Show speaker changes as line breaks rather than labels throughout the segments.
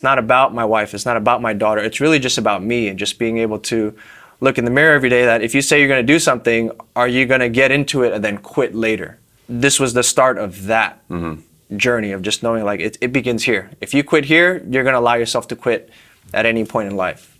It's not about my wife. It's not about my daughter. It's really just about me and just being able to look in the mirror every day that if you say you're going to do something, are you going to get into it and then quit later? This was the start of that journey of just knowing like it begins here. If you quit here, you're going to allow yourself to quit at any point in life.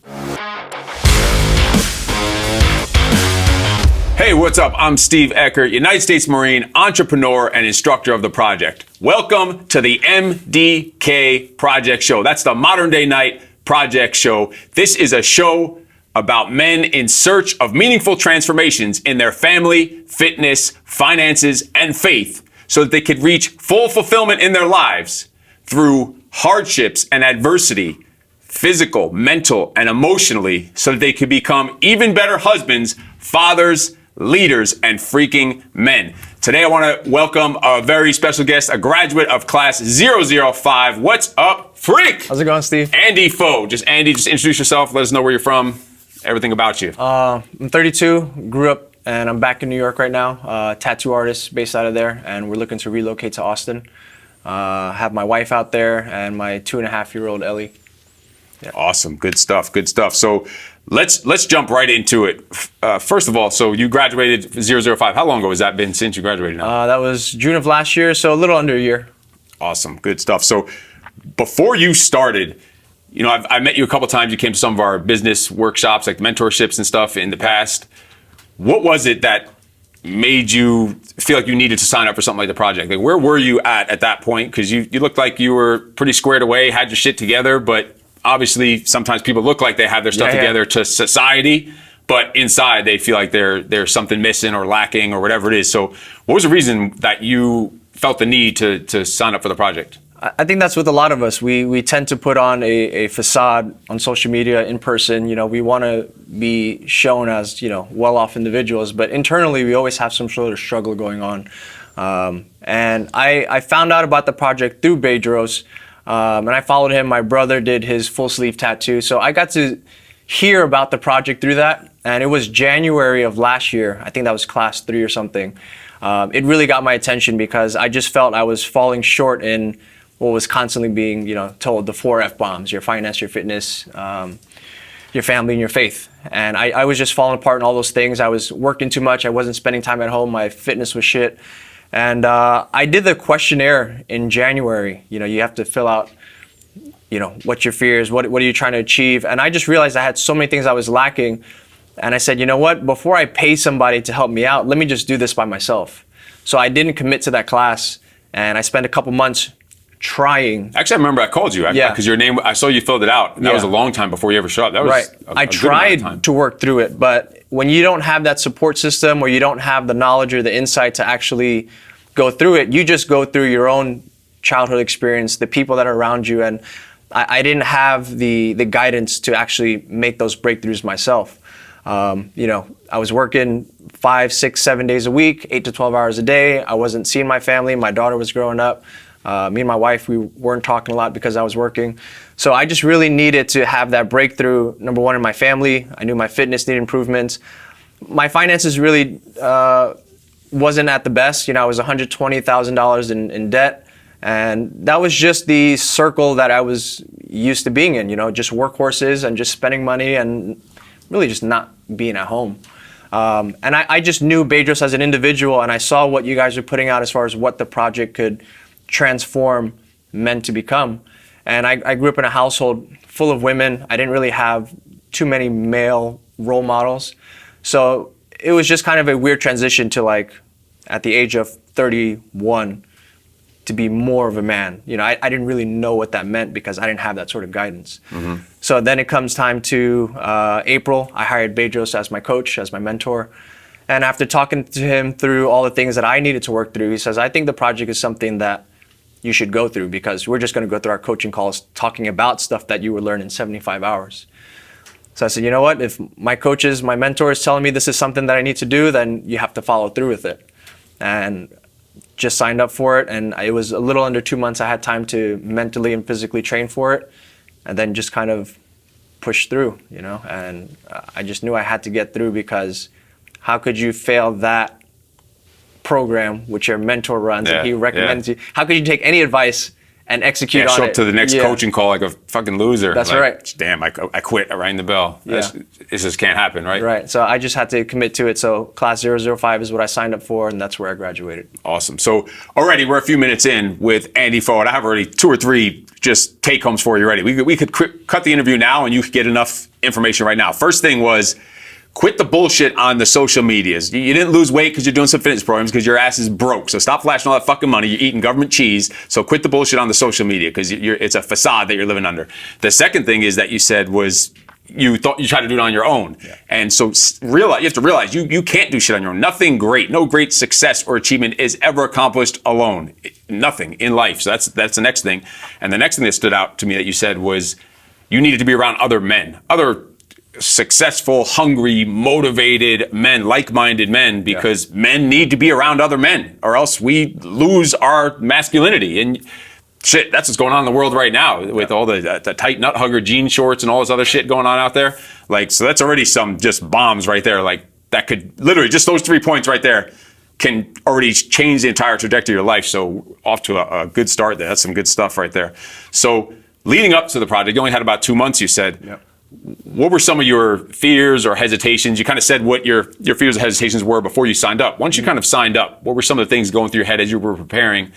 Hey, what's up? I'm Steve Eckert, United States Marine, entrepreneur, and instructor of the project. Welcome to the MDK Project Show. That's the Modern Day Night Project Show. This is a show about men in search of meaningful transformations in their family, fitness, finances, and faith so that they could reach full fulfillment in their lives through hardships and adversity, physical, mental, and emotionally, so that they could become even better husbands, fathers, leaders, and freaking men. Today I want to welcome a very special guest, a graduate of class 005. What's up, freak?
How's it going, Steve?
Andy Pho. Andy, just introduce yourself. Let us know where you're from, everything about you.
I'm 32, grew up, and I'm back in New York right now. Tattoo artist based out of there, and we're looking to relocate to Austin. Have my wife out there and my 2.5-year-old Ellie.
Yeah. Awesome. Good stuff. Good stuff. So let's jump right into it. First of all, so you graduated 005. How long ago has that been since you graduated now?
That was June of last year, so a little under a year.
Awesome. Good stuff. So before you started, you know, I met you a couple times. You came to some of our business workshops, like mentorships and stuff in the past. What was it that made you feel like you needed to sign up for something like the project? Like, where were you at that point? Because you looked like you were pretty squared away, had your shit together, but obviously, sometimes people look like they have their stuff together to society, but inside they feel like there's something missing or lacking or whatever it is. So what was the reason that you felt the need to sign up for the project?
I think that's with a lot of us. We tend to put on a facade on social media, in person. You know, we want to be shown as, you know, well-off individuals, but internally we always have some sort of struggle going on. And I found out about the project through Bedros. And I followed him. My brother did his full sleeve tattoo. So I got to hear about the project through that. And it was January of last year. I think that was class 3 or something. It really got my attention because I just felt I was falling short in what was constantly being, you know, told, the 4 F-bombs: your finance, your fitness, your family, and your faith. And I was just falling apart in all those things. I was working too much. I wasn't spending time at home. My fitness was shit. And I did the questionnaire in January. You know, you have to fill out, you know, what's your fears, what are you trying to achieve? And I just realized I had so many things I was lacking. And I said, you know what, before I pay somebody to help me out, let me just do this by myself. So I didn't commit to that class, and I spent a couple months trying.
Actually, I remember I called you because your name, I saw you filled it out, and that was a long time before you ever showed up. That was
right. I tried to work through it, but when you don't have that support system, or you don't have the knowledge or the insight to actually go through it, you just go through your own childhood experience, the people that are around you, and I didn't have the guidance to actually make those breakthroughs myself. You know, I was working 5, 6, 7 days a week, 8 to 12 hours a day. I wasn't seeing my family. My daughter was growing up. Me and my wife, we weren't talking a lot because I was working. So I just really needed to have that breakthrough, number one, in my family. I knew my fitness needed improvements. My finances really wasn't at the best. You know, I was $120,000 in debt. And that was just the circle that I was used to being in, you know, just workhorses and just spending money and really just not being at home. And I just knew Bedros as an individual, and I saw what you guys were putting out as far as what the project could transform men to become. And I grew up in a household full of women. I didn't really have too many male role models. So it was just kind of a weird transition to, like, at the age of 31, to be more of a man. You know, I didn't really know what that meant because I didn't have that sort of guidance. Mm-hmm. So then it comes time to April. I hired Bedros as my coach, as my mentor. And after talking to him through all the things that I needed to work through, he says, I think the project is something that you should go through, because we're just going to go through our coaching calls talking about stuff that you would learn in 75 hours. So I said, you know what, if my coaches, my mentor is telling me this is something that I need to do, then you have to follow through with it. And just signed up for it, and it was a little under 2 months I had time to mentally and physically train for it, and then just kind of push through, you know. And I just knew I had to get through, because how could you fail that program which your mentor runs and he recommends you? How could you take any advice and execute on
show
it.
up to the next coaching call like a fucking loser.
That's
like,
right.
Damn, I quit. I rang the bell.
Yeah.
This just can't happen, right?
Right. So I just had to commit to it. So class 005 is what I signed up for, and that's where I graduated.
Awesome. So already we're a few minutes in with Andy Pho, and I have already 2 or 3 just take homes for you already. We could cut the interview now, and you could get enough information right now. First thing was, quit the bullshit on the social medias. You didn't lose weight because you're doing some fitness programs because your ass is broke. So stop flashing all that fucking money. You're eating government cheese. So quit the bullshit on the social media because it's a facade that you're living under. The second thing is that you said was you thought you tried to do it on your own. Yeah. And so you have to realize you can't do shit on your own. Nothing great, no great success or achievement is ever accomplished alone. Nothing in life. So that's the next thing. And the next thing that stood out to me that you said was you needed to be around other men, other successful, hungry, motivated men, like-minded men, because men need to be around other men or else we lose our masculinity. And shit, that's what's going on in the world right now with all the tight nut hugger jean shorts and all this other shit going on out there. Like, so that's already some just bombs right there. Like, that could literally, just those 3 points right there can already change the entire trajectory of your life. So off to a good start there. That's some good stuff right there. So leading up to the project, you only had about 2 months, you said.
Yep.
What were some of your fears or hesitations? You kind of said what your fears or hesitations were before you signed up. Once you kind of signed up, what were some of the things going through your head as you were preparing?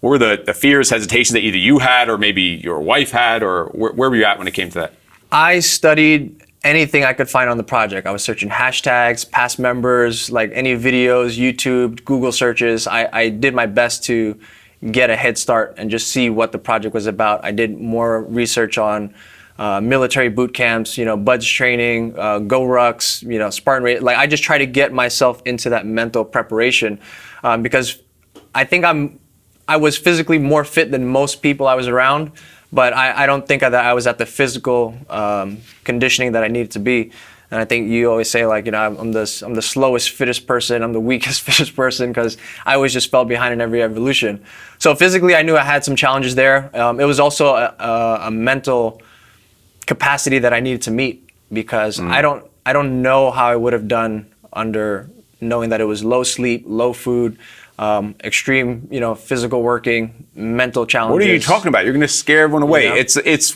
What were the fears, hesitations that either you had or maybe your wife had, or where were you at when it came to that?
I studied anything I could find on the project. I was searching hashtags, past members, like any videos, YouTube, Google searches. I did my best to get a head start and just see what the project was about. I did more research on military boot camps, BUDS training, Go Rucks, Spartan race. Like, I just try to get myself into that mental preparation because I think I was physically more fit than most people I was around, but I don't think that I was at the physical conditioning that I needed to be. And I think you always say, like, I'm the slowest, fittest person, I'm the weakest, fittest person, because I always just fell behind in every evolution. So physically, I knew I had some challenges there. It was also a mental capacity that I needed to meet, because I don't know how I would have done under knowing that it was low sleep, low food, extreme, physical working, mental challenges.
What are you talking about? You're going to scare everyone away.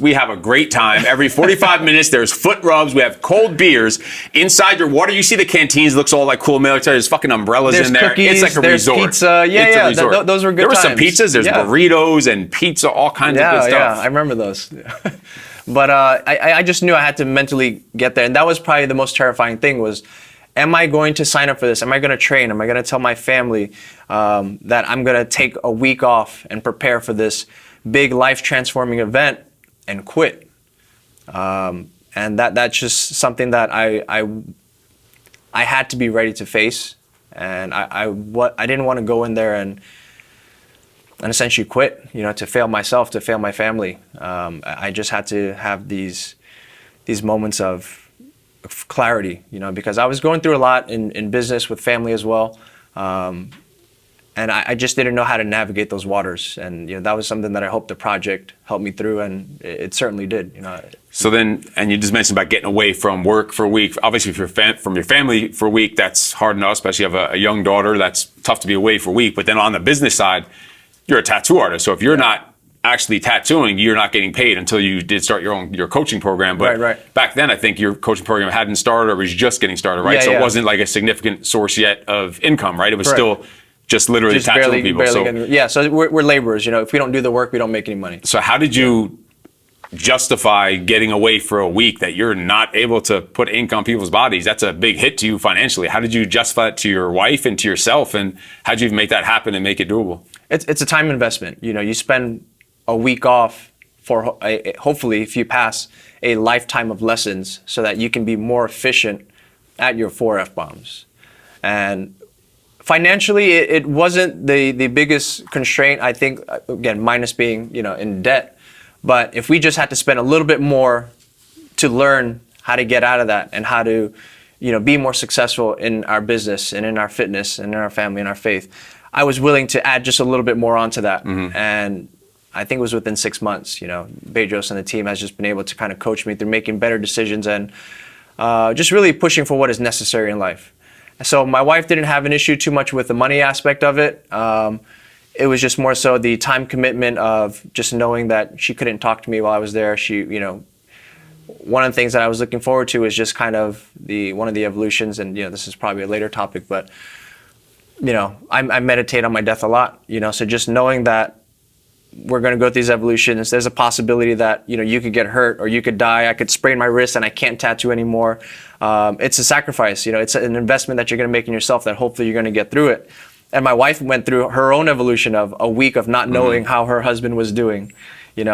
We have a great time. Every 45 minutes, there's foot rubs. We have cold beers. Inside your water, you see the canteens, looks all like cool military. There's fucking umbrellas
there's
in there.
Cookies,
it's like a
there's
resort.
Pizza. Yeah, those were good times.
There were some pizzas. There's burritos and pizza, all kinds of good stuff.
Yeah, I remember those. But I just knew I had to mentally get there. And that was probably the most terrifying thing was, am I going to sign up for this? Am I going to train? Am I going to tell my family that I'm going to take a week off and prepare for this big life-transforming event and quit? And that's just something that I had to be ready to face. And I didn't want to go in there and essentially quit, to fail myself, to fail my family. I just had to have these moments of clarity, because I was going through a lot in business with family as well. And I just didn't know how to navigate those waters. And that was something that I hope the project helped me through, and it certainly did.
So then, and you just mentioned about getting away from work for a week. Obviously, if you're from your family for a week, that's hard enough, especially if you have a young daughter. That's tough to be away for a week. But then on the business side, you're a tattoo artist. So if you're not actually tattooing, you're not getting paid until you did start your coaching program. But
right.
Back then, I think your coaching program hadn't started or was just getting started, right? So it wasn't like a significant source yet of income, right? It was still just literally tattooing people.
So we're laborers. If we don't do the work, we don't make any money.
So how did you justify getting away for a week that you're not able to put ink on people's bodies? That's a big hit to you financially. How did you justify it to your wife and to yourself? And how did you even make that happen and make it doable?
It's a time investment. You spend a week off for hopefully, if you pass, a lifetime of lessons so that you can be more efficient at your 4 F-bombs. And financially, it wasn't the biggest constraint, I think, again, minus being in debt. But if we just had to spend a little bit more to learn how to get out of that and how to be more successful in our business and in our fitness and in our family and our faith, I was willing to add just a little bit more onto that. Mm-hmm. And I think it was within 6 months, Bedros and the team has just been able to kind of coach me through making better decisions and just really pushing for what is necessary in life. So my wife didn't have an issue too much with the money aspect of it. it was just more so the time commitment of just knowing that she couldn't talk to me while I was there. She, one of the things that I was looking forward to is just kind of one of the evolutions, and this is probably a later topic, but I meditate on my death a lot, so just knowing that we're going to go through these evolutions, there's a possibility that you could get hurt or you could die. I could sprain my wrist and I can't tattoo anymore. It's a sacrifice, it's an investment that you're going to make in yourself that hopefully you're going to get through it. And my wife went through her own evolution of a week of not knowing how her husband was doing,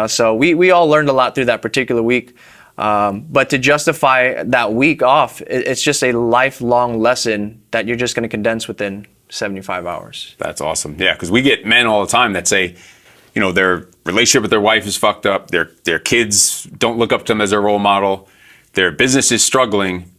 so we all learned a lot through that particular week. But to justify that week off, it's just a lifelong lesson that you're just going to condense within 75 hours.
That's awesome. Yeah, because we get men all the time that say, their relationship with their wife is fucked up. Their kids don't look up to them as their role model. Their business is struggling.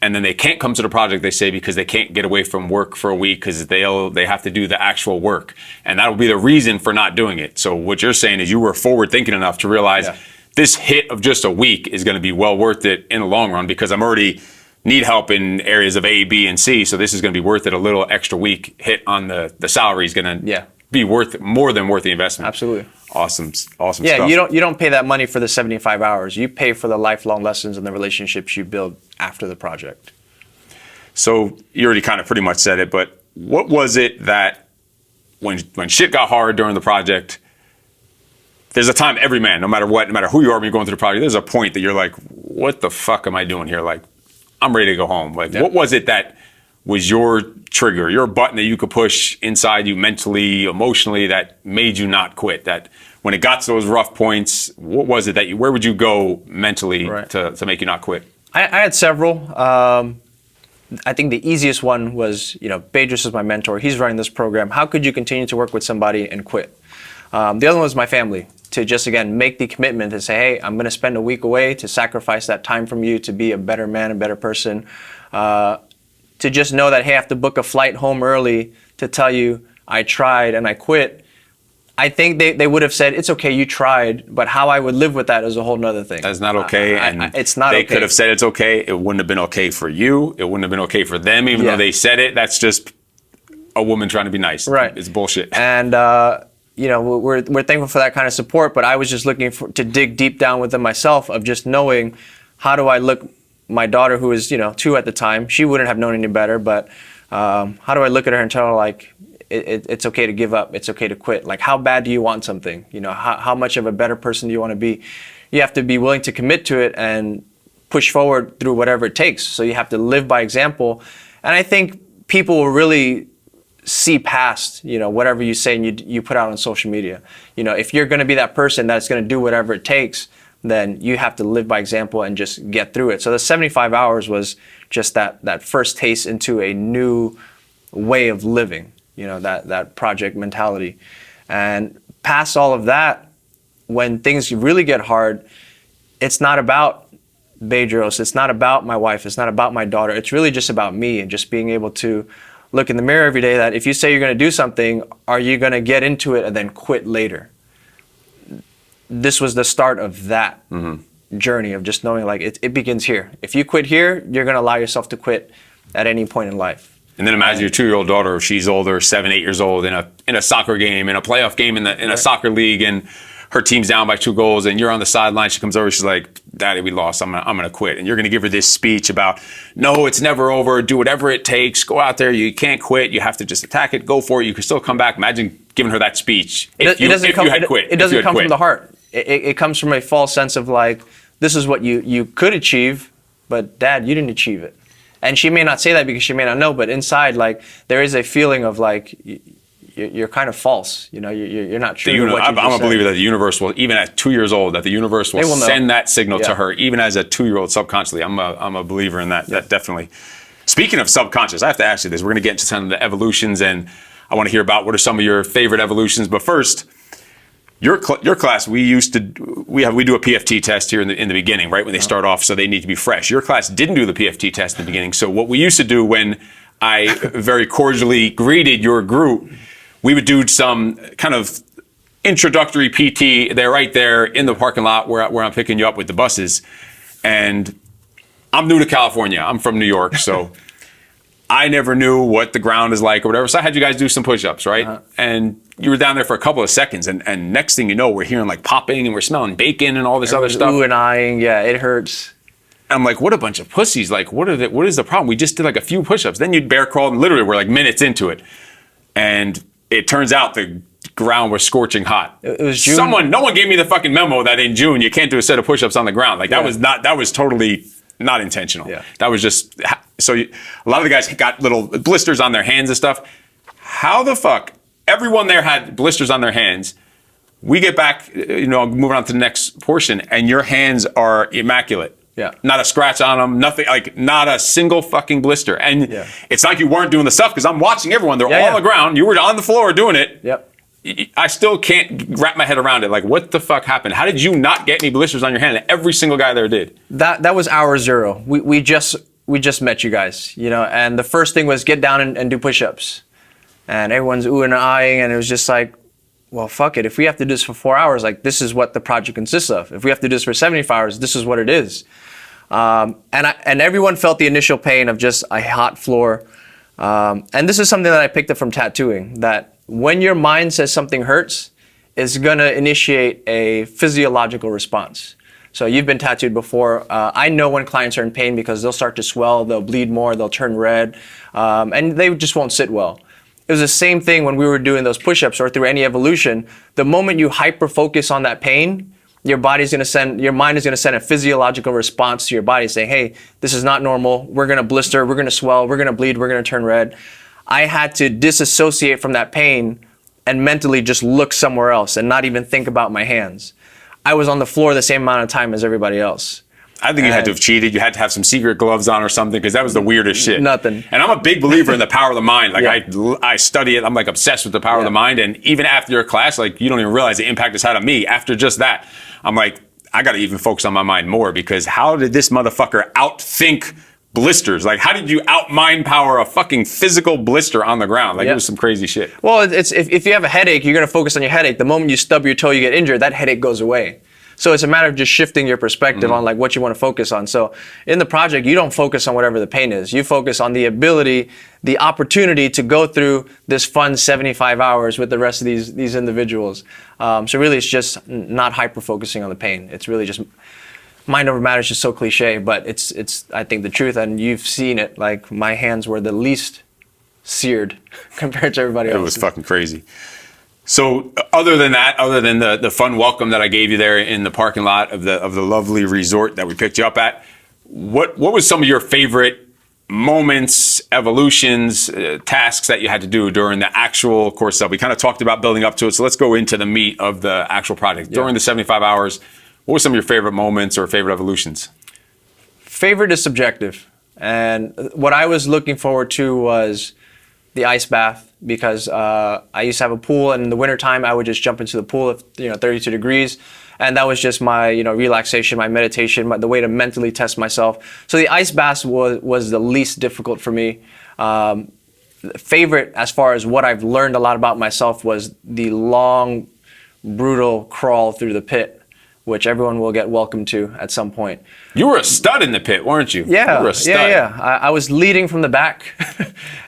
And then they can't come to the project, they say, because they can't get away from work for a week because they have to do the actual work. And that will be the reason for not doing it. So what you're saying is you were forward thinking enough to realize this hit of just a week is going to be well worth it in the long run because I'm already need help in areas of A, B, and C. So this is going to be worth it. A little extra week hit on the salary is going to be more than worth the investment.
Absolutely.
Awesome stuff.
Yeah, you don't pay that money for the 75 hours. You pay for the lifelong lessons and the relationships you build after the project.
So you already kind of pretty much said it, but what was it that when shit got hard during the project, there's a time every man, no matter who you are when you're going through the project, there's a point that you're like, what the fuck am I doing here? Like, I'm ready to go home. Like, what was it that was your trigger, your button that you could push inside you mentally, emotionally that made you not quit? That when it got to those rough points, what was it that where would you go mentally to make you not quit?
I had several. I think the easiest one was, Bedros is my mentor. He's running this program. How could you continue to work with somebody and quit? The other one was my family, to just, again, make the commitment to say, hey, I'm going to spend a week away to sacrifice that time from you to be a better man, a better person. To just know that, hey, I have to book a flight home early to tell you I tried and I quit. I think they would have said, it's okay, you tried, but how I would live with that is a whole nother thing. That's
not okay.
It's not okay.
They could have said it's okay. It wouldn't have been okay for you. It wouldn't have been okay for them, even though they said it. That's just a woman trying to be nice.
Right.
It's bullshit.
And, we're thankful for that kind of support, but I was just looking to dig deep down within myself of just knowing, how do I look, my daughter who was, 2 at the time, she wouldn't have known any better, but how do I look at her and tell her, like, it's okay to give up, it's okay to quit? Like, how bad do you want something? How much of a better person do you want to be? You have to be willing to commit to it and push forward through whatever it takes. So you have to live by example. And I think people will really see past, whatever you say and you put out on social media. If you're going to be that person that's going to do whatever it takes, then you have to live by example and just get through it. So the 75 hours was just that first taste into a new way of living, that project mentality. And past all of that, when things really get hard, it's not about Bedros, it's not about my wife, it's not about my daughter, it's really just about me and just being able to look in the mirror every day that if you say you're going to do something, are you going to get into it and then quit later? This was the start of that journey of just knowing, like, it begins here. If you quit here, you're going to allow yourself to quit at any point in life. And
then imagine your 2-year-old daughter, if she's older, 7, 8 years old, in a soccer game, in a playoff game in a soccer league, and her team's down by 2 goals, and you're on the sideline. She comes over, she's like, "Daddy, we lost. I'm gonna quit." And you're gonna give her this speech about, no, it's never over. Do whatever it takes. Go out there. You can't quit. You have to just attack it. Go for it. You can still come back. Imagine giving her that speech if you had quit.
It doesn't come from the heart. It comes from a false sense of, like, this is what you could achieve, but Dad, you didn't achieve it. And she may not say that because she may not know, but inside, like, there is a feeling of, like, you're kind of false. You're not true to what you just
I'm a
said.
believer that the universe will, even at 2 years old, that the universe will send that signal to her, even as a 2-year-old subconsciously. I'm a believer in that. That definitely. Speaking of subconscious, I have to ask you this. We're going to get into some of the evolutions, and I want to hear about what are some of your favorite evolutions. But first, your class, we do a PFT test here in the beginning, right, when they start off, so they need to be fresh. Your class didn't do the PFT test in the beginning. So what we used to do when I very cordially greeted your group, we would do some kind of introductory PT. They're right there in the parking lot where I'm picking you up with the buses. And I'm new to California. I'm from New York. So I never knew what the ground is like or whatever. So I had you guys do some push-ups, right? And you were down there for a couple of seconds, and next thing you know, we're hearing like popping and we're smelling bacon and all this other stuff.
Ooh and eyeing, yeah, it hurts.
I'm like, what a bunch of pussies. Like, what is the problem? We just did like a few push-ups. Then you'd bear crawl, and literally we're like minutes into it. And it turns out the ground was scorching hot.
It was June.
No one gave me the fucking memo that in June you can't do a set of push-ups on the ground. Like that was totally not intentional.
Yeah.
That was just, so a lot of the guys got little blisters on their hands and stuff. How the fuck, everyone there had blisters on their hands. We get back, moving on to the next portion, and your hands are immaculate.
Yeah.
Not a scratch on them, nothing, like not a single fucking blister. And it's like you weren't doing the stuff, because I'm watching everyone. They're all on the ground. You were on the floor doing it.
Yep.
I still can't wrap my head around it. Like, what the fuck happened? How did you not get any blisters on your hand? And every single guy there did.
That was hour zero. We just met you guys, and the first thing was get down and do push-ups. And everyone's oohing and eyeing, and it was just like, well, fuck it. If we have to do this for 4 hours, like, this is what the project consists of. If we have to do this for 75 hours, this is what it is. And everyone felt the initial pain of just a hot floor. And this is something that I picked up from tattooing, that when your mind says something hurts, it's going to initiate a physiological response. So you've been tattooed before. I know when clients are in pain because they'll start to swell, they'll bleed more, they'll turn red, and they just won't sit well. It was the same thing when we were doing those push-ups or through any evolution. The moment you hyper-focus on that pain, your mind is going to send a physiological response to your body saying, hey, this is not normal. We're going to blister, we're going to swell, we're going to bleed, we're going to turn red. I had to disassociate from that pain and mentally just look somewhere else and not even think about my hands. I was on the floor the same amount of time as everybody else.
I think you had to have cheated. You had to have some secret gloves on or something, because that was the weirdest shit.
Nothing.
And I'm a big believer in the power of the mind. Like I study it. I'm like obsessed with the power of the mind. And even after your class, like you don't even realize the impact it's had on me. After just that, I'm like, I got to even focus on my mind more, because how did this motherfucker outthink blisters? Like, how did you out-mind power a fucking physical blister on the ground? Like, it was some crazy shit.
Well, it's if you have a headache, you're going to focus on your headache. The moment you stub your toe, you get injured, that headache goes away. So it's a matter of just shifting your perspective on like what you want to focus on. So in the project, you don't focus on whatever the pain is. You focus on the ability, the opportunity to go through this fun 75 hours with the rest of these individuals. So really, it's just not hyper-focusing on the pain. It's really just mind over matter is just so cliche, but it's I think the truth, and you've seen it. Like, my hands were the least seared compared to everybody else.
It was fucking crazy. So other than the fun welcome that I gave you there in the parking lot of the lovely resort that we picked you up at, what was some of your favorite moments, evolutions, tasks that you had to do during the actual course itself? We kind of talked about building up to it, so let's go into the meat of the actual project. During the 75 hours, what were some of your favorite moments or favorite evolutions?
Favorite is subjective. And what I was looking forward to was the ice bath, because I used to have a pool, and in the wintertime I would just jump into the pool at 32 degrees. And that was just my relaxation, my meditation, the way to mentally test myself. So the ice bath was the least difficult for me. Favorite, as far as what I've learned a lot about myself, was the long, brutal crawl through the pit, which everyone will get welcomed to at some point.
You were a stud in the pit, weren't you?
Yeah,
you were a stud.
Yeah. I was leading from the back,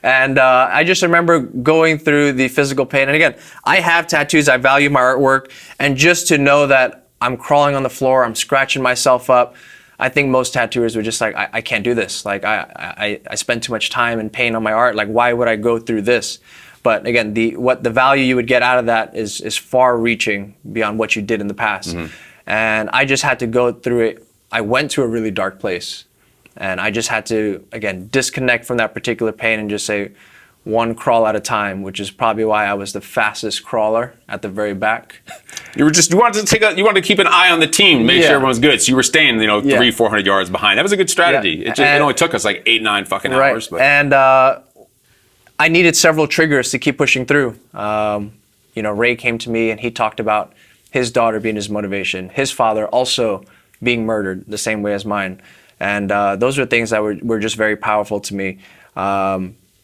and I just remember going through the physical pain. And again, I have tattoos, I value my artwork, and just to know that I'm crawling on the floor, I'm scratching myself up, I think most tattooers were just like, I can't do this. Like, I spend too much time and pain on my art. Like, why would I go through this? But again, the value you would get out of that is far-reaching beyond what you did in the past. Mm-hmm. And I just had to go through it. I went to a really dark place, and I just had to, again, disconnect from that particular pain and just say one crawl at a time, which is probably why I was the fastest crawler at the very back.
You wanted to keep an eye on the team, make sure everyone's good. So you were staying, 300-400 yards behind. That was a good strategy. Yeah. It only took us like 8-9 fucking hours. But.
And I needed several triggers to keep pushing through. Ray came to me and he talked about his daughter being his motivation, his father also being murdered the same way as mine. And those were things that were just very powerful to me.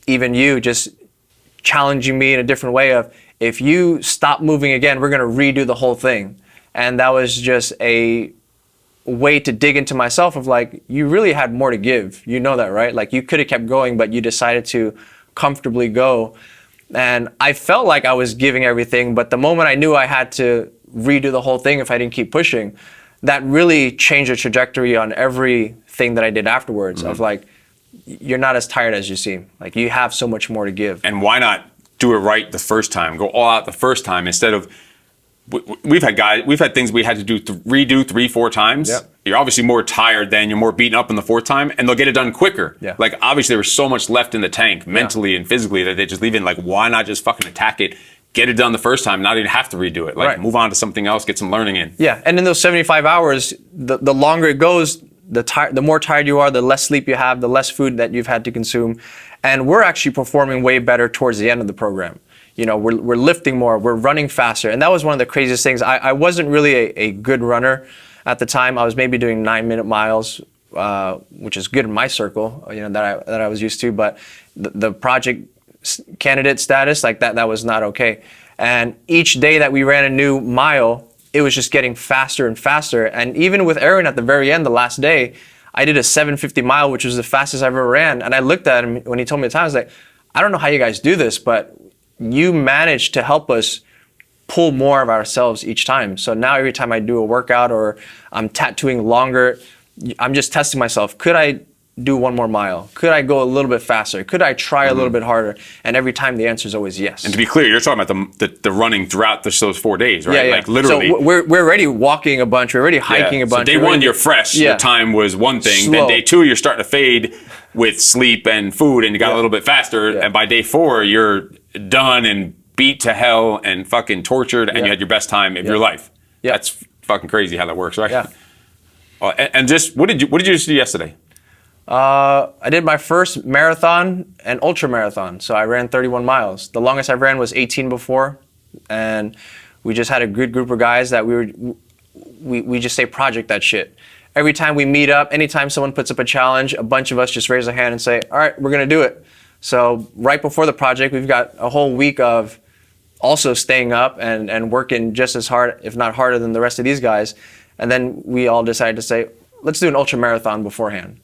Even you just challenging me in a different way of, if you stop moving again, we're going to redo the whole thing. And that was just a way to dig into myself of like, you really had more to give. You know that, right? Like you could have kept going, but you decided to comfortably go. And I felt like I was giving everything, but the moment I knew I had to redo the whole thing if I didn't keep pushing, that really changed the trajectory on everything that I did afterwards of like, you're not as tired as you seem. Like you have so much more to give.
And why not do it right the first time? Go all out the first time instead of, we've had things we had to redo 3-4 times.
Yep.
You're obviously more tired then, you're more beaten up in the fourth time, and they'll get it done quicker.
Yeah.
Like obviously there was so much left in the tank mentally and physically that they just leave in. Like why not just fucking attack it, get it done the first time, not even have to redo it. Like move on to something else, get some learning in.
Yeah, and in those 75 hours, the longer it goes, the more tired you are, the less sleep you have, the less food that you've had to consume. And we're actually performing way better towards the end of the program. You know, we're lifting more, we're running faster. And that was one of the craziest things. I wasn't really a good runner at the time. I was maybe doing 9-minute miles, which is good in my circle, you know, that I was used to. But the project candidate status, like that was not okay. And each day that we ran a new mile, it was just getting faster and faster. And even with Aaron at the very end, the last day, I did a 750 mile, which was the fastest I ever ran. And I looked at him when he told me the time, I was like, I don't know how you guys do this, but you managed to help us pull more of ourselves each time. So now every time I do a workout or I'm tattooing longer, I'm just testing myself. Could I do one more mile? Could I go a little bit faster? Could I try a little bit harder? And every time the answer is always yes.
And to be clear, you're talking about the running throughout those 4 days, right?
Yeah.
Like literally.
So we're already walking a bunch. We're already hiking a bunch.
So day one, you're fresh.
Yeah.
Your time was one thing.
Slow.
Then day two, you're starting to fade with sleep and food, and you got a little bit faster.
Yeah.
And by day 4, you're done and beat to hell and fucking tortured, and you had your best time of your life.
Yeah.
That's fucking crazy how that works, right?
Yeah.
And just what did you just do yesterday?
I did my first marathon and ultra marathon. So I ran 31 miles. The longest I've ran was 18 before, and we just had a good group of guys that we just say project that shit. Every time we meet up, anytime someone puts up a challenge, a bunch of us just raise a hand and say, all right, we're gonna do it. So right before the project, we've got a whole week of also staying up and working just as hard, if not harder than the rest of these guys. And then we all decided to say, let's do an ultra marathon beforehand.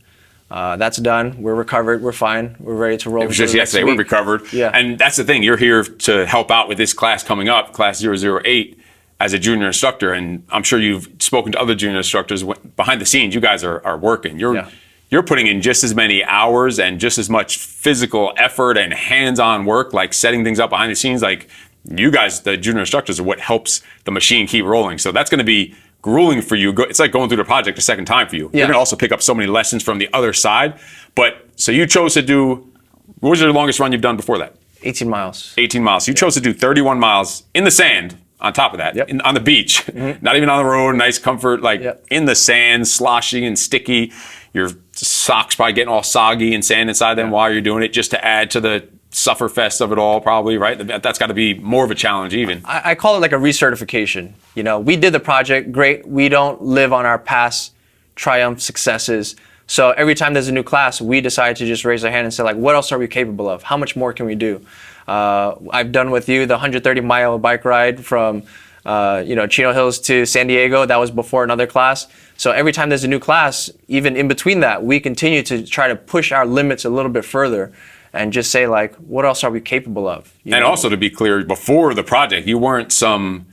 That's done. We're recovered. We're fine. We're ready to roll.
It was just yesterday. We're recovered.
Yeah.
And that's the thing. You're here to help out with this class coming up, class 008, as a junior instructor. And I'm sure you've spoken to other junior instructors. Behind the scenes, you guys are working. You're putting in just as many hours and just as much physical effort and hands-on work, like setting things up behind the scenes. Like you guys, the junior instructors, are what helps the machine keep rolling. So that's going to be grueling for you. It's like going through the project a second time for you. You're going to also pick up so many lessons from the other side. But so you chose to do, what was your longest run you've done before that?
18 miles.
18 miles. So you chose to do 31 miles in the sand on top of that, on the beach, not even on the road, nice comfort, like in the sand, sloshy and sticky. Your socks probably getting all soggy and sand inside them while you're doing it, just to add to the sufferfest of it all, probably, right? That's got to be more of a challenge even.
I call it like a recertification. You know, we did the project, great. We don't live on our past triumph successes. So every time there's a new class, we decide to just raise our hand and say, like, what else are we capable of? How much more can we do? I've done with you the 130-mile bike ride from Chino Hills to San Diego. That was before another class. So every time there's a new class, even in between that, we continue to try to push our limits a little bit further and just say, like, what else are we capable of? And
also, to be clear, before the project, you weren't some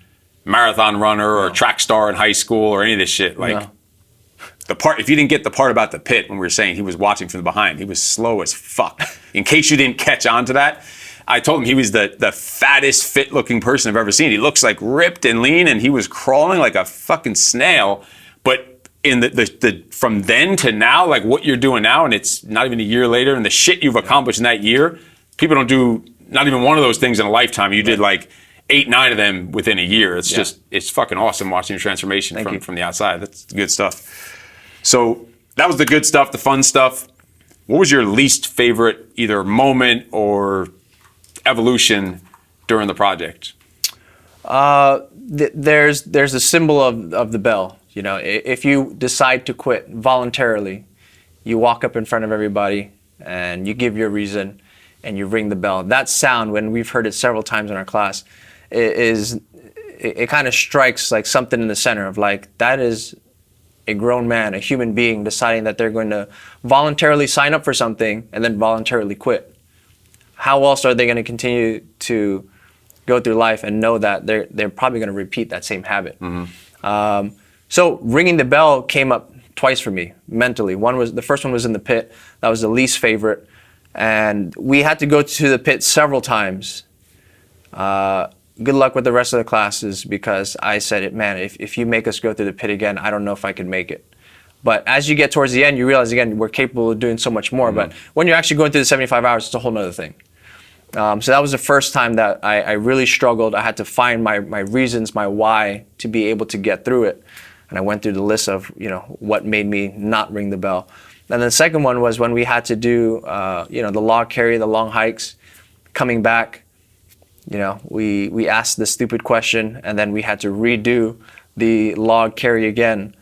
marathon runner or track star in high school or any of this shit. Like, the part, if you didn't get the part about the pit when we were saying he was watching from the behind, he was slow as fuck. In case you didn't catch on to that, I told him he was the fattest, fit-looking person I've ever seen. He looks like ripped and lean, and he was crawling like a fucking snail. But in the from then to now, like what you're doing now, and it's not even a year later, and the shit you've accomplished in that year, people don't do not even one of those things in a lifetime. You did like 8, 9 of them within a year. It's just, it's fucking awesome watching your transformation from the outside. That's good stuff. So that was the good stuff, the fun stuff. What was your least favorite either moment or evolution during the project?
There's a symbol of the bell. You know, if you decide to quit voluntarily, you walk up in front of everybody and you give your reason and you ring the bell. That sound, when we've heard it several times in our class, it kind of strikes like something in the center of like, that is a grown man, a human being, deciding that they're going to voluntarily sign up for something and then voluntarily quit. How else are they going to continue to go through life and know that they're probably going to repeat that same habit? So ringing the bell came up twice for me mentally. The first one was in the pit. That was the least favorite. And we had to go to the pit several times. Good luck with the rest of the classes, because I said, man, if you make us go through the pit again, I don't know if I can make it. But as you get towards the end, you realize, again, we're capable of doing so much more. But when you're actually going through the 75 hours, it's a whole nother thing. So that was the first time that I really struggled. I had to find my reasons, my why, to be able to get through it. And I went through the list of, what made me not ring the bell. And the second one was when we had to do, the log carry, the long hikes, coming back. We asked the stupid question, and then we had to redo the log carry again.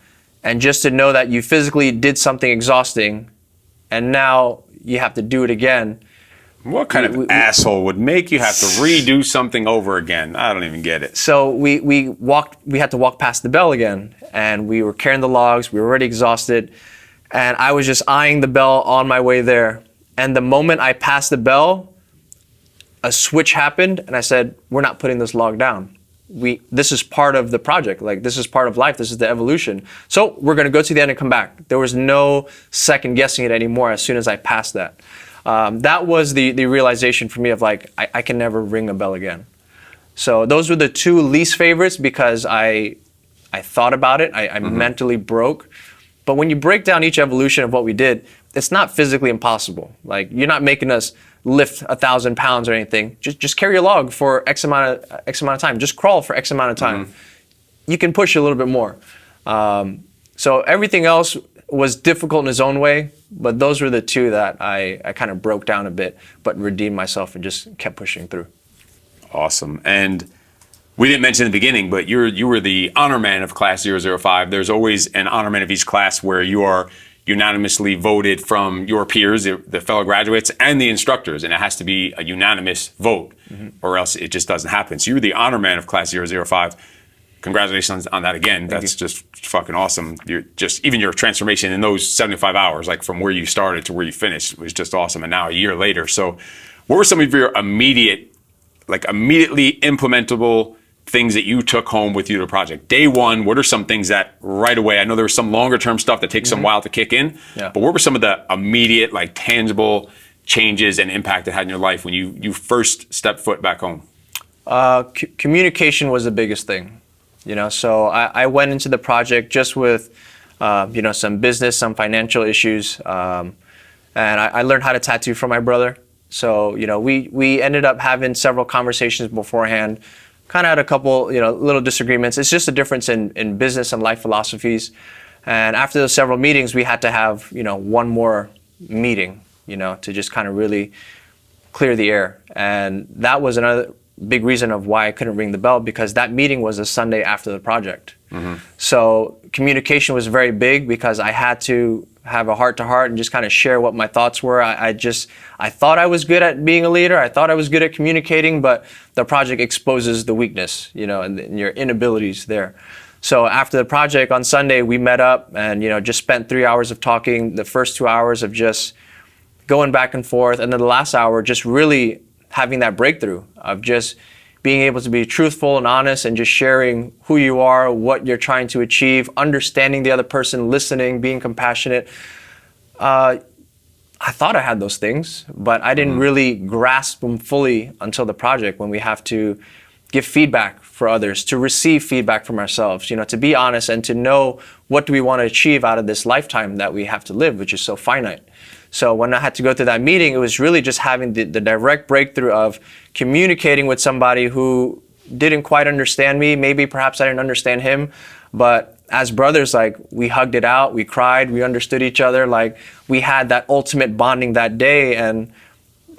And just to know that you physically did something exhausting, and now you have to do it again.
What kind of asshole would make you have to redo something over again? I don't even get it.
So we had to walk past the bell again, and we were carrying the logs. We were already exhausted, and I was just eyeing the bell on my way there. And the moment I passed the bell, a switch happened, and I said, we're not putting this log down. This is part of the project. Like, this is part of life. This is the evolution. So we're going to go to the end and come back. There was no second guessing it anymore as soon as I passed that. That was the realization for me of like, I can never ring a bell again. So those were the two least favorites, because I thought about it. I mentally broke. But when you break down each evolution of what we did, it's not physically impossible. Like, you're not making us lift 1,000 pounds or anything. Just carry a log for X amount of time. Just crawl for X amount of time. You can push a little bit more. So everything else was difficult in its own way, but those were the two that I kind of broke down a bit, but redeemed myself and just kept pushing through.
Awesome. And we didn't mention in the beginning, but you were the honor man of Class 005. There's always an honor man of each class where you are unanimously voted from your peers, the fellow graduates, and the instructors, and it has to be a unanimous vote, or else it just doesn't happen. So you're the honor man of Class 005. Congratulations on that again. That's just fucking awesome. You're just, even your transformation in those 75 hours, like from where you started to where you finished, was just awesome. And now a year later. So what were some of your immediately implementable things that you took home with you to the project? Day one, what are some things that right away, I know there was some longer term stuff that takes some while to kick in, but what were some of the immediate, like, tangible changes and impact it had in your life when you first stepped foot back home?
Communication was the biggest thing. So I went into the project just with, some business, some financial issues, and I learned how to tattoo from my brother. So, we ended up having several conversations beforehand, kind of had a couple, little disagreements. It's just a difference in business and life philosophies. And after those several meetings, we had to have, one more meeting, to just kind of really clear the air. And that was another big reason of why I couldn't ring the bell, because that meeting was a Sunday after the project. So communication was very big, because I had to have a heart-to-heart and just kind of share what my thoughts were. I thought I was good at being a leader. I thought I was good at communicating, but the project exposes the weakness, and your inabilities there. So after the project on Sunday, we met up and, just spent 3 hours of talking, the first 2 hours of just going back and forth, and then the last hour just really having that breakthrough of just being able to be truthful and honest and just sharing who you are, what you're trying to achieve, understanding the other person, listening, being compassionate. I thought I had those things, but I didn't really grasp them fully until the project, when we have to give feedback for others, to receive feedback from ourselves, to be honest and to know what do we want to achieve out of this lifetime that we have to live, which is so finite. So when I had to go through that meeting, it was really just having the direct breakthrough of communicating with somebody who didn't quite understand me. Maybe perhaps I didn't understand him, but as brothers, like, we hugged it out, we cried, we understood each other. Like, we had that ultimate bonding that day, and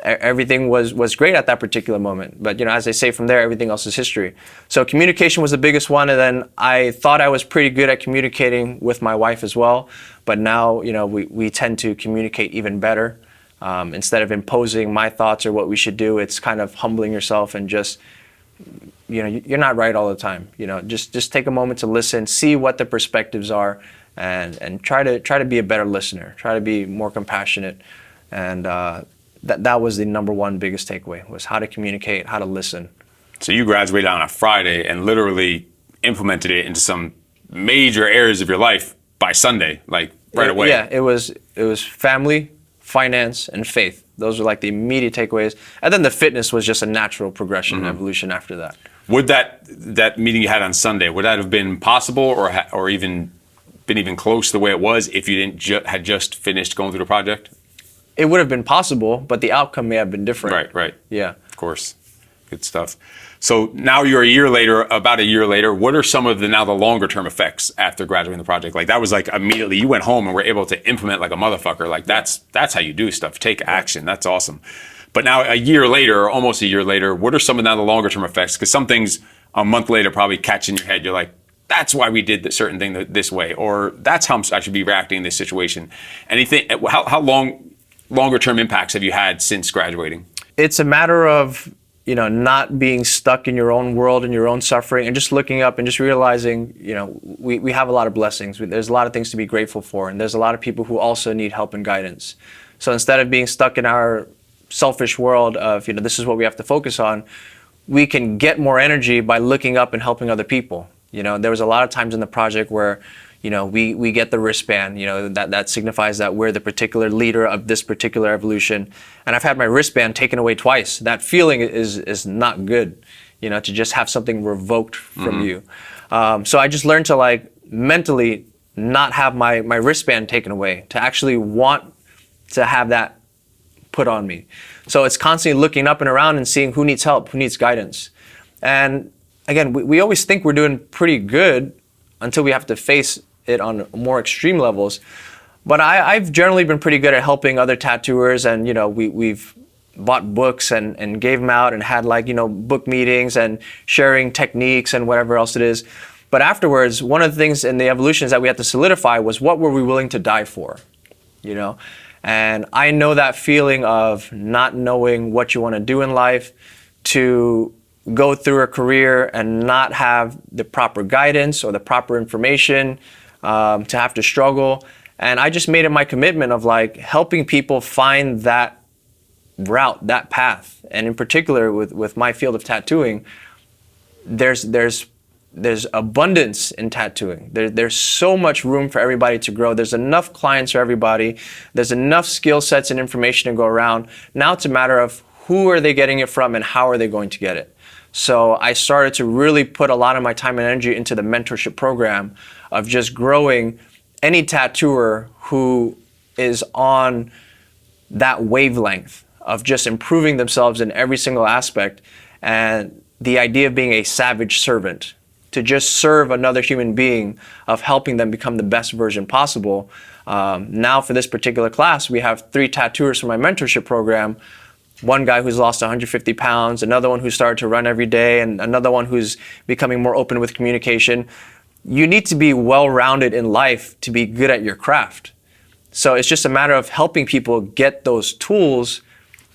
everything was great at that particular moment. But, as I say, from there, everything else is history. So communication was the biggest one. And then I thought I was pretty good at communicating with my wife as well. But now, we tend to communicate even better. Instead of imposing my thoughts or what we should do, it's kind of humbling yourself and just, you're not right all the time. Just take a moment to listen, see what the perspectives are, and try to be a better listener, try to be more compassionate. And that was the number one biggest takeaway, was how to communicate, how to listen.
So you graduated on a Friday and literally implemented it into some major areas of your life by Sunday, like right away.
Yeah, it was family, finance, and faith. Those were like the immediate takeaways. And then the fitness was just a natural progression and evolution after that.
Would that meeting you had on Sunday, would that have been possible or even been even close to the way it was if you didn't had just finished going through the project?
It would have been possible, but the outcome may have been different.
Right.
Yeah.
Of course. Good stuff. So now you're about a year later, what are some of the longer term effects after graduating the project? Like that was like immediately you went home and were able to implement like a motherfucker. Like that's how you do stuff. Take action. That's awesome. But now a year later, or almost a year later, what are some of the longer term effects? Because some things a month later probably catch in your head. You're like, that's why we did this certain thing this way, or that's how I should be reacting in this situation. Anything? How longer term impacts have you had since graduating?
It's a matter of not being stuck in your own world and your own suffering, and just looking up and just realizing, we have a lot of blessings. There's a lot of things to be grateful for, and there's a lot of people who also need help and guidance. So instead of being stuck in our selfish world of, this is what we have to focus on, we can get more energy by looking up and helping other people. There was a lot of times in the project where, we get the wristband, that signifies that we're the particular leader of this particular evolution. And I've had my wristband taken away twice. That feeling is not good, to just have something revoked from you. So I just learned to like mentally not have my wristband taken away, to actually want to have that put on me. So it's constantly looking up and around and seeing who needs help, who needs guidance. And again, we always think we're doing pretty good until we have to face it on more extreme levels. But I've generally been pretty good at helping other tattooers, and we've bought books and gave them out and had book meetings and sharing techniques and whatever else it is. But afterwards, one of the things in the evolutions that we had to solidify was what were we willing to die for, And I know that feeling of not knowing what you want to do in life, to go through a career and not have the proper guidance or the proper information, to have to struggle. And I just made it my commitment of helping people find that route, that path. And in particular with my field of tattooing, there's abundance in tattooing. There's so much room for everybody to grow. There's enough clients for everybody. There's enough skill sets and information to go around. Now it's a matter of who are they getting it from and how are they going to get it. So I started to really put a lot of my time and energy into the mentorship program of just growing any tattooer who is on that wavelength of just improving themselves in every single aspect, and the idea of being a savage servant, to just serve another human being, of helping them become the best version possible. Now for this particular class, we have 3 tattooers from my mentorship program. One guy who's lost 150 pounds, another one who started to run every day, and another one who's becoming more open with communication. You need to be well-rounded in life to be good at your craft. So it's just a matter of helping people get those tools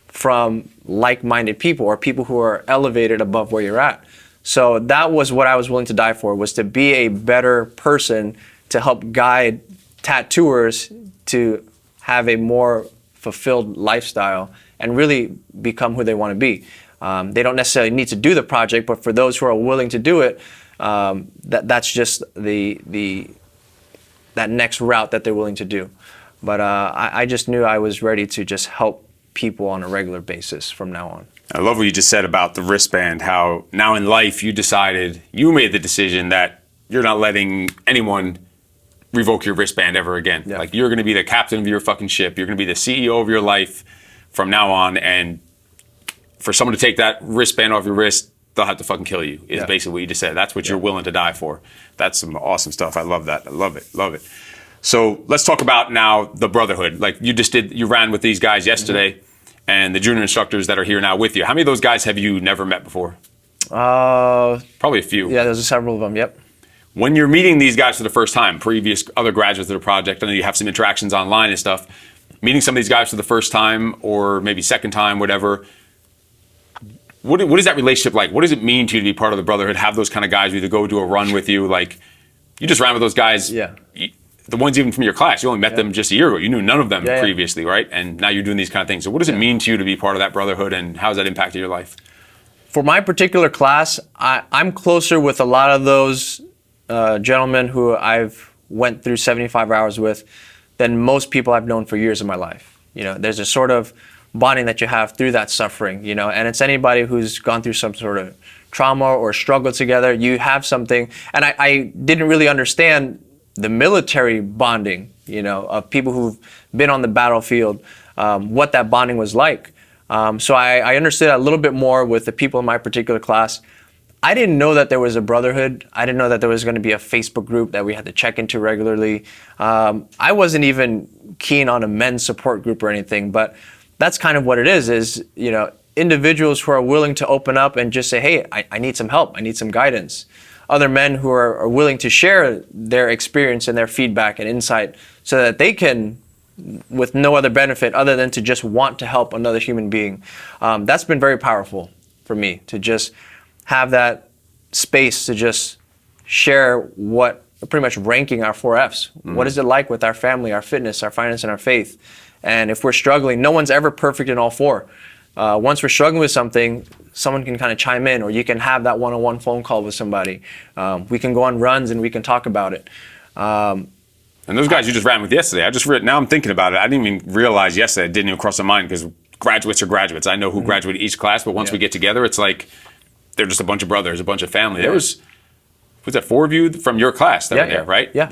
from like-minded people, or people who are elevated above where you're at. So that was what I was willing to die for, was to be a better person, to help guide tattooers to have a more fulfilled lifestyle and really become who they want to be. They don't necessarily need to do the project, but for those who are willing to do it, that's just that next route that they're willing to do. But I just knew I was ready to just help people on a regular basis from now on.
I love what you just said about the wristband, how now in life you made the decision that you're not letting anyone revoke your wristband ever again.
Yeah.
Like, you're going to be the captain of your fucking ship. You're going to be the CEO of your life from now on. And for someone to take that wristband off your wrist, they'll have to fucking kill you, is basically what you just said. That's what you're willing to die for. That's some awesome stuff. I love that. I love it. Love it. So let's talk about now the brotherhood. Like you ran with these guys yesterday, and the junior instructors that are here now with you. How many of those guys have you never met before? Probably a few.
Yeah, there's several of them, yep.
When you're meeting these guys for the first time, previous other graduates of the project, I know you have some interactions online and stuff, meeting some of these guys for the first time, or maybe second time, whatever, what is that relationship like? What does it mean to you to be part of the brotherhood, have those kind of guys who either go do a run with you, like you just ran with those guys?
Yeah.
the ones even from your class, you only met them just a year ago. You knew none of them
Yeah.
previously, right? And now you're doing these kind of things. So what does it mean to you to be part of that brotherhood, and how has that impacted your life?
For my particular class, I'm closer with a lot of those gentlemen who I've went through 75 hours with than most people I've known for years of my life. You know, there's a sort of bonding that you have through that suffering, you know, and it's anybody who's gone through some sort of trauma or struggle together. You have something, and I didn't really understand the military bonding, you know, of people who've been on the battlefield, what that bonding was like. So I understood a little bit more with the people in my particular class. I didn't know that there was a brotherhood. I didn't know that there was going to be a Facebook group that we had to check into regularly. I wasn't even keen on a men's support group or anything, but that's kind of what it is, you know, individuals who are willing to open up and just say, hey, I need some help. I need some guidance. Other men who are willing to share their experience and their feedback and insight so that they can, with no other benefit other than to just want to help another human being. That's been very powerful for me, to just have that space to just share what, pretty much ranking our 4Fs. What is it like with our family, our fitness, our finance, and our faith? And if we're struggling, no one's ever perfect in all four. Once we're struggling with something, someone can kind of chime in, or you can have that one-on-one phone call with somebody. We can go on runs and we can talk about it.
And those guys you just ran with yesterday, now I'm thinking about it. I didn't even realize yesterday, it didn't even cross my mind, because graduates are graduates. I know who graduated each class, but once we get together, it's like they're just a bunch of brothers, a bunch of family. There was that 4 of you from your class that were there, right?
Yeah.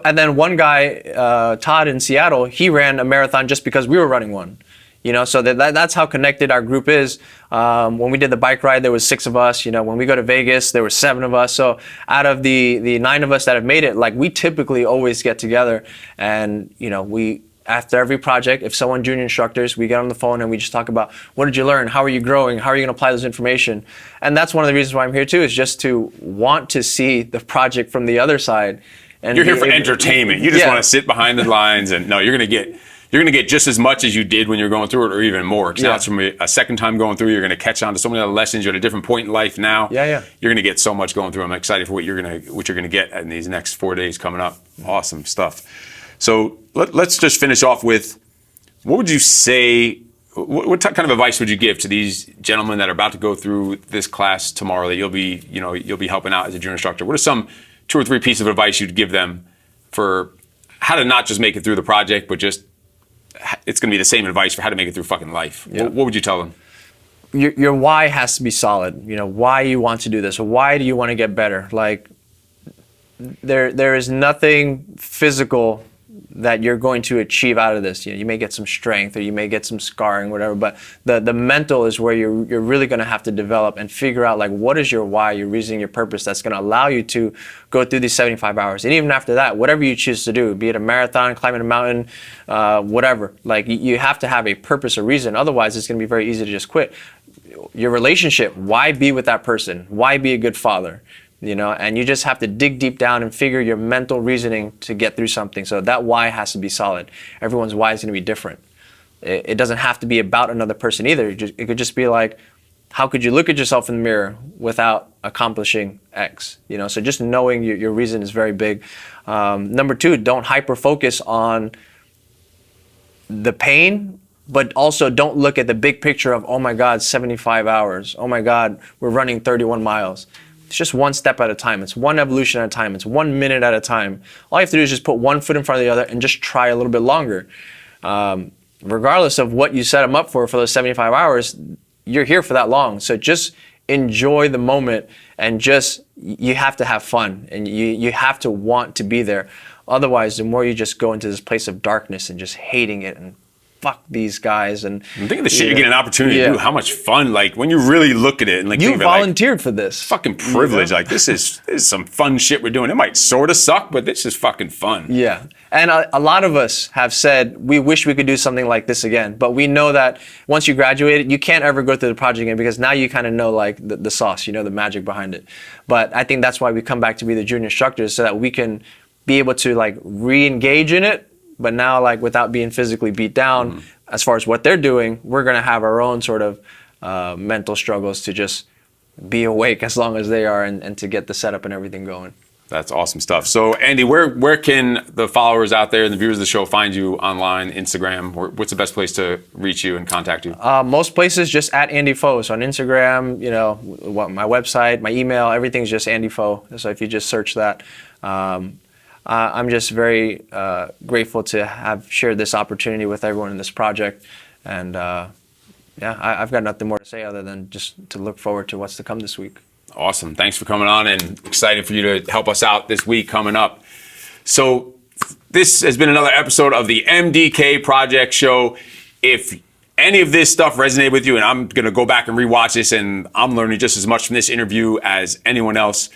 And then one guy, Todd in Seattle, he ran a marathon just because we were running one. You know, so that's how connected our group is. When we did the bike ride, there was 6 of us. You know, when we go to Vegas, there were 7 of us. So out of the 9 of us that have made it, like, we typically always get together, and, you know, after every project, if someone junior instructors, we get on the phone and we just talk about, what did you learn? How are you growing? How are you going to apply this information? And that's one of the reasons why I'm here too, is just to want to see the project from the other side. And
you're here for entertainment. You just want to sit behind the lines, and no, you're going to get just as much as you did when you're going through it, or even more. Because now it's from a second time going through, you're going to catch on to so many other lessons. You're at a different point in life now.
Yeah.
You're going to get so much going through. I'm excited for what you're going to get in these next 4 days coming up. Awesome stuff. So let's just finish off with, what would you say, what kind of advice would you give to these gentlemen that are about to go through this class tomorrow that you'll be helping out as a junior instructor? What are some 2 or 3 pieces of advice you'd give them for how to not just make it through the project, but just, it's going to be the same advice for how to make it through fucking life? What would you tell them?
Your why has to be solid. You know, why you want to do this, or why do you want to get better? Like, there is nothing physical that you're going to achieve out of this. You know, you may get some strength, or you may get some scarring, whatever, but the mental is where you're really going to have to develop and figure out, like, what is your why, your reason, your purpose that's going to allow you to go through these 75 hours. And even after that, whatever you choose to do, be it a marathon, climbing a mountain, whatever, like, you have to have a purpose or reason. Otherwise, it's going to be very easy to just quit. Your relationship, why be with that person? Why be a good father? You know, and you just have to dig deep down and figure your mental reasoning to get through something. So that why has to be solid. Everyone's why is going to be different. It doesn't have to be about another person either. It could just be like, how could you look at yourself in the mirror without accomplishing X? You know, so just knowing your reason is very big. Number 2, don't hyper focus on the pain, but also don't look at the big picture of, oh my God, 75 hours. Oh my God, we're running 31 miles. It's just one step at a time. It's one evolution at a time. It's 1 minute at a time. All you have to do is just put one foot in front of the other and just try a little bit longer. Regardless of what you set them up for those 75 hours, you're here for that long. So just enjoy the moment, and you have to have fun, and you have to want to be there. Otherwise, the more you just go into this place of darkness and just hating it and fuck these guys. And
think of the shit you get an opportunity to do. How much fun, like, when you really look at it and like,
you volunteered for this.
Fucking privilege. Like, this is some fun shit we're doing. It might sort of suck, but this is fucking fun.
Yeah. And a lot of us have said, we wish we could do something like this again. But we know that once you graduate, you can't ever go through the project again, because now you kind of know, like, the sauce, you know, the magic behind it. But I think that's why we come back to be the junior instructors, so that we can be able to, like, re-engage in it, but now, like, without being physically beat down. As far as what they're doing, we're going to have our own sort of mental struggles to just be awake as long as they are, and to get the setup and everything going.
That's awesome stuff. So, Andy, where can the followers out there and the viewers of the show find you online, Instagram? What's the best place to reach you and contact you?
Most places just at Andy Pho. So on Instagram, my website, my email, everything's just Andy Pho. So if you just search that, I'm just very grateful to have shared this opportunity with everyone in this project. And I've got nothing more to say other than just to look forward to what's to come this week.
Awesome. Thanks for coming on, and excited for you to help us out this week coming up. So this has been another episode of the MDK Project Show. If any of this stuff resonated with you, and I'm going to go back and rewatch this, and I'm learning just as much from this interview as anyone else,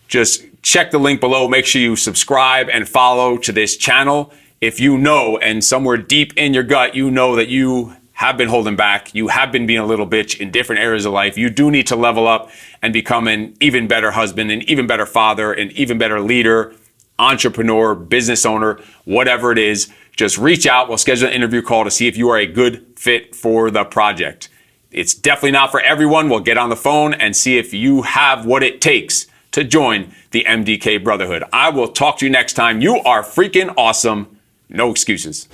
just check the link below. Make sure you subscribe and follow to this channel. If you know, and somewhere deep in your gut, you know that you have been holding back, you have been being a little bitch in different areas of life, you do need to level up and become an even better husband, an even better father, an even better leader, entrepreneur, business owner, whatever it is. Just reach out. We'll schedule an interview call to see if you are a good fit for the project. It's definitely not for everyone. We'll get on the phone and see if you have what it takes to join the MDK Brotherhood. I will talk to you next time. You are freaking awesome. No excuses.